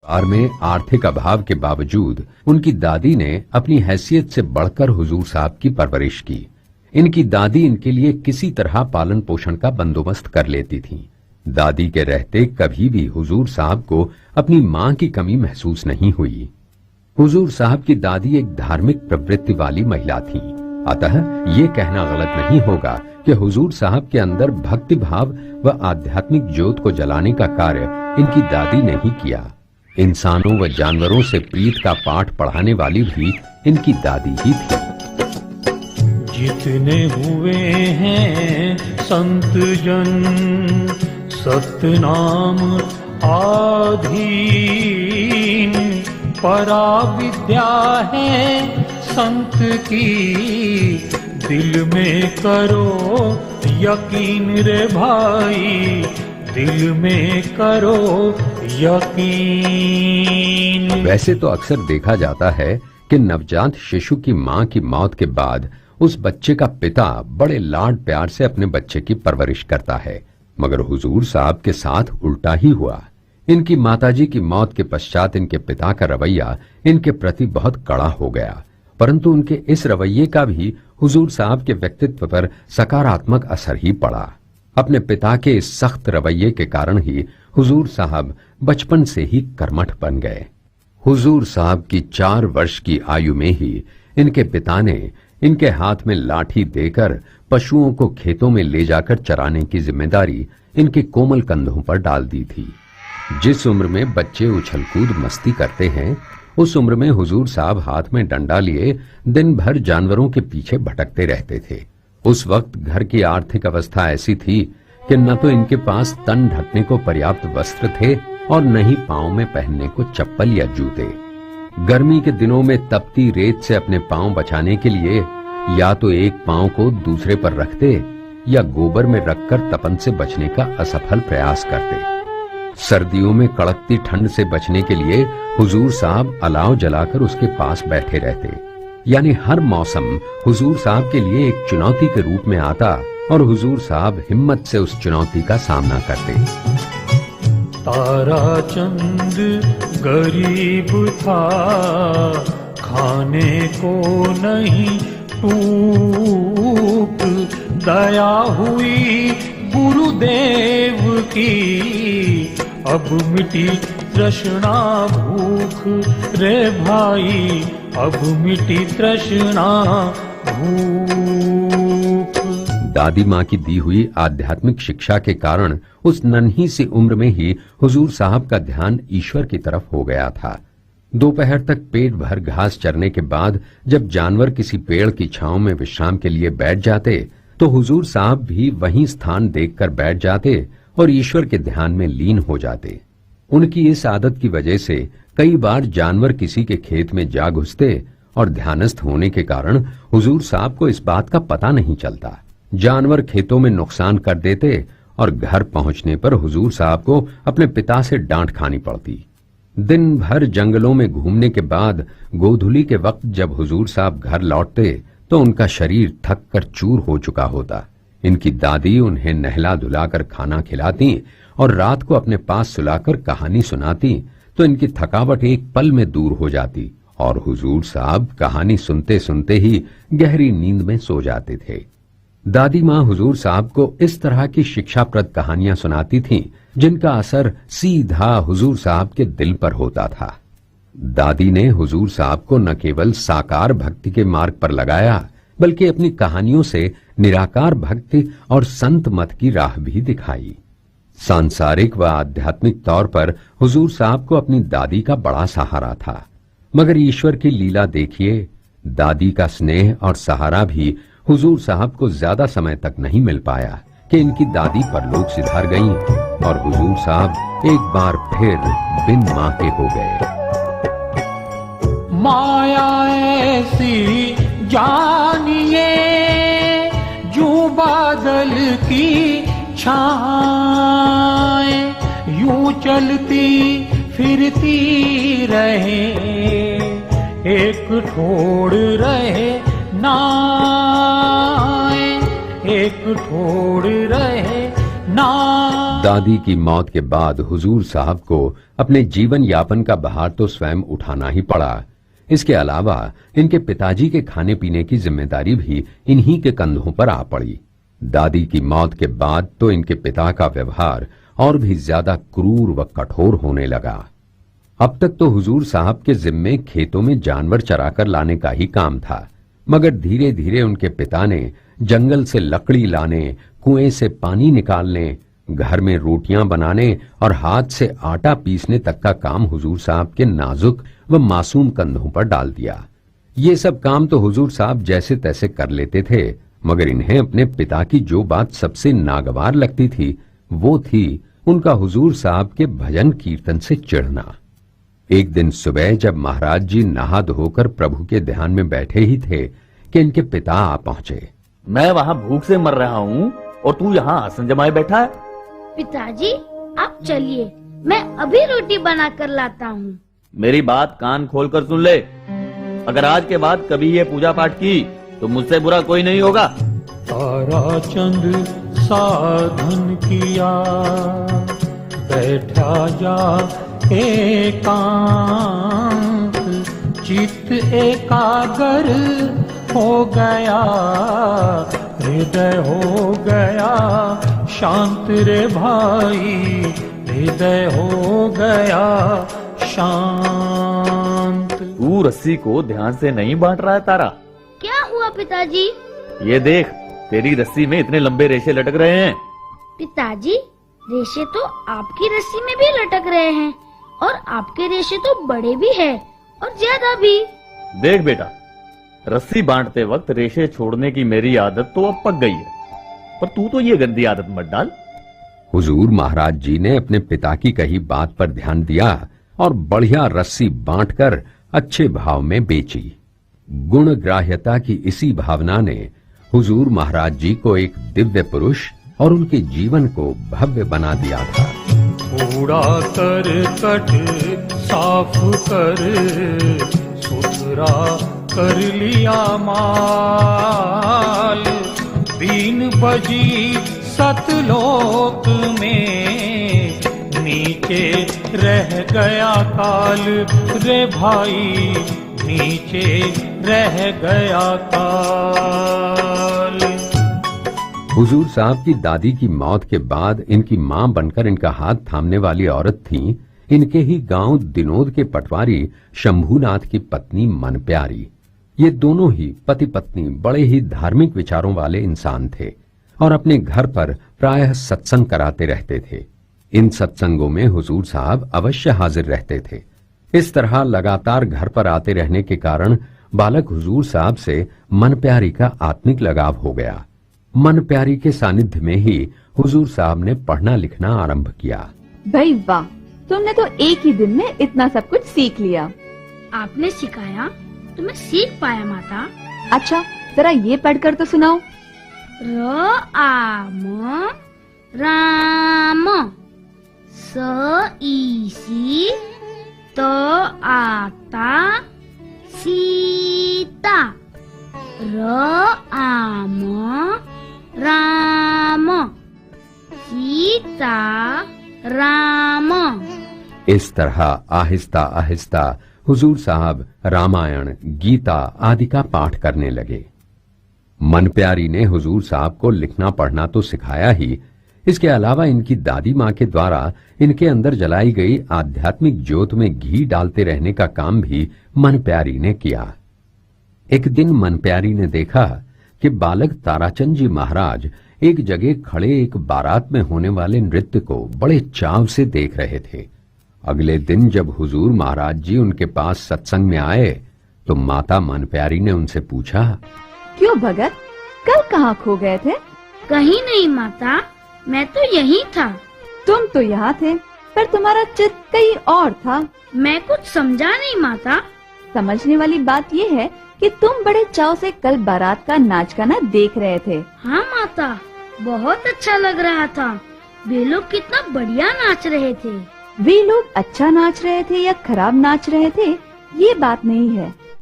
परिवार में आर्थिक अभाव के बावजूद उनकी दादी ने अपनी हैसियत से बढ़कर हुजूर साहब की परवरिश की। इनकी दादी इनके लिए किसी तरह पालन पोषण का बंदोबस्त कर लेती थीं। दादी के रहते कभी भी हुजूर साहब को अपनी मां की कमी महसूस नहीं हुई। हुजूर साहब की दादी एक धार्मिक प्रवृत्ति वाली महिला थीं, अतः ये कहना गलत नहीं होगा कि हुजूर साहब के अंदर भक्ति भाव व आध्यात्मिक ज्योत को जलाने का कार्य इनकी दादी ने ही किया। इंसानों व जानवरों से प्रीत का पाठ पढ़ाने वाली भी इनकी दादी ही थी। जितने हुए हैं संत जन सतनाम आधीन, पराविद्या है संत की, दिल में करो यकीन रे भाई, दिल में करो यकीन। वैसे तो अक्सर देखा जाता है कि नवजात शिशु की मां की मौत के बाद उस बच्चे का पिता बड़े लाड प्यार से अपने बच्चे की परवरिश करता है, मगर हुजूर साहब के साथ उल्टा ही हुआ। इनकी माताजी की मौत के पश्चात इनके पिता का रवैया इनके प्रति बहुत कड़ा हो गया, परंतु उनके इस रवैये का भी हुजूर साहब के व्यक्तित्व पर सकारात्मक असर ही पड़ा। अपने पिता के इस सख्त रवैये के कारण ही हुजूर साहब बचपन से ही कर्मठ बन गए। हुजूर साहब की 4 वर्ष की आयु में ही इनके पिता ने इनके हाथ में लाठी देकर पशुओं को खेतों में ले जाकर चराने की जिम्मेदारी इनके कोमल कंधों पर डाल दी थी। जिस उम्र में बच्चे उछलकूद मस्ती करते हैं, उस उम्र में हुजूर साहब हाथ में डंडा लिए दिन भर जानवरों के पीछे भटकते रहते थे। उस वक्त घर की आर्थिक अवस्था ऐसी थी कि न तो इनके पास तन ढकने को पर्याप्त वस्त्र थे और न ही पांव में पहनने को चप्पल या जूते। गर्मी के दिनों में तपती रेत से अपने पांव बचाने के लिए या तो एक पांव को दूसरे पर रखते या गोबर में रखकर तपन से बचने का असफल प्रयास करते। सर्दियों में कड़कती ठंड से बचने के लिए हुजूर साहब अलाव जलाकर उसके पास बैठे रहते। यानी हर मौसम हुजूर साहब के लिए एक चुनौती के रूप में आता और हुजूर साहब हिम्मत से उस चुनौती का सामना करते। तारा चंद गरीब था, खाने को नहीं टूक, दया हुई गुरुदेव की, अब मिटी तृष्णा भूख रे भाई, अब मिटी तृष्णा भूख। दादी माँ की दी हुई आध्यात्मिक शिक्षा के कारण उस नन्ही सी उम्र में ही हुजूर साहब का ध्यान ईश्वर की तरफ हो गया था। दोपहर तक पेट भर घास चरने के बाद जब जानवर किसी पेड़ की छांव में विश्राम के लिए बैठ जाते तो हुजूर साहब भी वहीं स्थान देखकर बैठ जाते और ईश्वर के ध्यान में लीन हो जाते। उनकी इस आदत की वजह से कई बार जानवर किसी के खेत में जा घुसते और ध्यानस्थ होने के कारण हुजूर साहब को इस बात का पता नहीं चलता। जानवर खेतों में नुकसान कर देते और घर पहुंचने पर हुजूर साहब को अपने पिता से डांट खानी पड़ती। दिन भर जंगलों में घूमने के बाद गोधूली के वक्त जब हुजूर साहब घर लौटते तो उनका शरीर थक कर चूर हो चुका होता। इनकी दादी उन्हें नहला धुलाकर खाना खिलाती और रात को अपने पास सुलाकर कहानी सुनाती तो इनकी थकावट एक पल में दूर हो जाती और हुजूर साहब कहानी सुनते सुनते ही गहरी नींद में सो जाते थे। दादी माँ हुजूर साहब को इस तरह की शिक्षाप्रद कहानियां सुनाती थीं जिनका असर सीधा हुजूर साहब के दिल पर होता था। दादी ने हुजूर साहब को न केवल साकार भक्ति के मार्ग पर लगाया बल्कि अपनी कहानियों से निराकार भक्ति और संत मत की राह भी दिखाई। सांसारिक व आध्यात्मिक तौर पर हुजूर साहब को अपनी दादी का बड़ा सहारा था, मगर ईश्वर की लीला देखिए, दादी का स्नेह और सहारा भी हुजूर साहब को ज्यादा समय तक नहीं मिल पाया कि इनकी दादी परलोक सिधार गईं और हुजूर साहब एक बार फिर बिन मां के हो गए। माया ऐसी जानिए जो बादल की छाए, यूं चलती फिरती रहे, एक ठोड़ रहे नाए, एक ठोड़ रहे नाए। दादी की मौत के बाद हुजूर साहब को अपने जीवन यापन का भार तो स्वयं उठाना ही पड़ा। इसके अलावा इनके पिताजी के खाने पीने की जिम्मेदारी भी इन्हीं के कंधों पर आ पड़ी। दादी की मौत के बाद तो इनके पिता का व्यवहार और भी ज्यादा क्रूर व कठोर होने लगा। अब तक तो हुजूर साहब के जिम्मे खेतों में जानवर चराकर लाने का ही काम था, मगर धीरे धीरे उनके पिता ने जंगल से लकड़ी लाने, कुएं से पानी निकालने, घर में रोटियां बनाने और हाथ से आटा पीसने तक का काम हुजूर साहब के नाजुक व मासूम कंधों पर डाल दिया। ये सब काम तो हुजूर साहब जैसे तैसे कर लेते थे, मगर इन्हें अपने पिता की जो बात सबसे नागवार लगती थी वो थी उनका हुजूर साहब के भजन कीर्तन से चिढ़ना। एक दिन सुबह जब महाराज जी नहा धोकर प्रभु के ध्यान में बैठे ही थे कि इनके पिता आ पहुंचे। मैं वहाँ भूख से मर रहा हूँ और तू यहाँ आसन जमाए बैठा है। पिताजी आप चलिए, मैं अभी रोटी बनाकर लाता हूँ। मेरी बात कान खोलकर सुन ले। अगर आज के बाद कभी ये पूजा पाठ की तो मुझसे बुरा कोई नहीं होगा। ताराचंद साधन किया, बैठा जा एकांत, चित्त एकाग्र हो गया, हृदय हो गया शांत रे भाई, हृदय हो गया शांत। तू रस्सी को ध्यान से नहीं बांट रहा है तारा। क्या हुआ पिताजी? ये देख, तेरी रस्सी में इतने लंबे रेशे लटक रहे हैं। पिताजी रेशे तो आपकी रस्सी में भी लटक रहे हैं और आपके रेशे तो बड़े भी हैं और ज्यादा भी। देख बेटा, रस्सी बांटते वक्त रेशे छोड़ने की मेरी आदत तो अब पक गई है, पर तू तो ये गंदी आदत मत डाल। हुजूर महाराज जी ने अपने पिता की कही बात पर ध्यान दिया और बढ़िया रस्सी बांटकर अच्छे भाव में बेची। गुण ग्राह्यता की इसी भावना ने हुजूर महाराज जी को एक दिव्य पुरुष और उनके जीवन को भव्य बना दिया था। कूड़ा कर कट साफ कर, सुथरा कर लिया माल, बीन बजी सतलोक में, नीचे रह गया काल रे भाई, नीचे रह गया काल। हुजूर साहब की दादी की मौत के बाद इनकी मां बनकर इनका हाथ थामने वाली औरत थी इनके ही गांव दिनोद के पटवारी शंभूनाथ की पत्नी मनप्यारी। ये दोनों ही पति पत्नी बड़े ही धार्मिक विचारों वाले इंसान थे और अपने घर पर प्रायः सत्संग कराते रहते थे। इन सत्संगों में हुजूर साहब अवश्य हाजिर रहते थे। इस तरह लगातार घर पर आते रहने के कारण बालक हुजूर साहब से मनप्यारी का आत्मिक लगाव हो गया। मनप्यारी के सानिध्य में ही हुजूर साहब ने पढ़ना लिखना आरंभ किया। भाई वाह, तुमने तो एक ही दिन में इतना सब कुछ सीख लिया। आपने सिखाया तो मैं सीख पाया माता। अच्छा जरा ये पढ़कर तो सुनाओ। र आम राम, स ईसी, त आता सीता, र आम राम, सीता राम। इस तरह आहिस्ता आहिस्ता हुजूर साहब रामायण, गीता आदि का पाठ करने लगे। मनप्यारी ने हुजूर साहब को लिखना पढ़ना तो सिखाया ही, इसके अलावा इनकी दादी माँ के द्वारा इनके अंदर जलाई गई आध्यात्मिक ज्योत में घी डालते रहने का काम भी मनप्यारी ने किया। एक दिन मनप्यारी ने देखा कि बालक ताराचंद जी महाराज एक जगह खड़े एक बारात में होने वाले नृत्य को बड़े चाव से देख रहे थे। अगले दिन जब हुजूर महाराज जी उनके पास सत्संग में आए तो माता मनप्यारी ने उनसे पूछा, क्यों भगत, कल कहाँ खो गए थे? कहीं नहीं माता, मैं तो यहीं था। तुम तो यहाँ थे पर तुम्हारा चित्त कहीं और था। मैं कुछ समझा नहीं माता। समझने वाली बात ये है कि तुम बड़े चाव से कल बारात का नाच गाना देख रहे थे। हाँ माता, बहुत अच्छा लग रहा था। वे लोग कितना बढ़िया नाच रहे थे। वे लोग अच्छा नाच रहे थे या खराब नाच रहे थे ये बात नहीं है,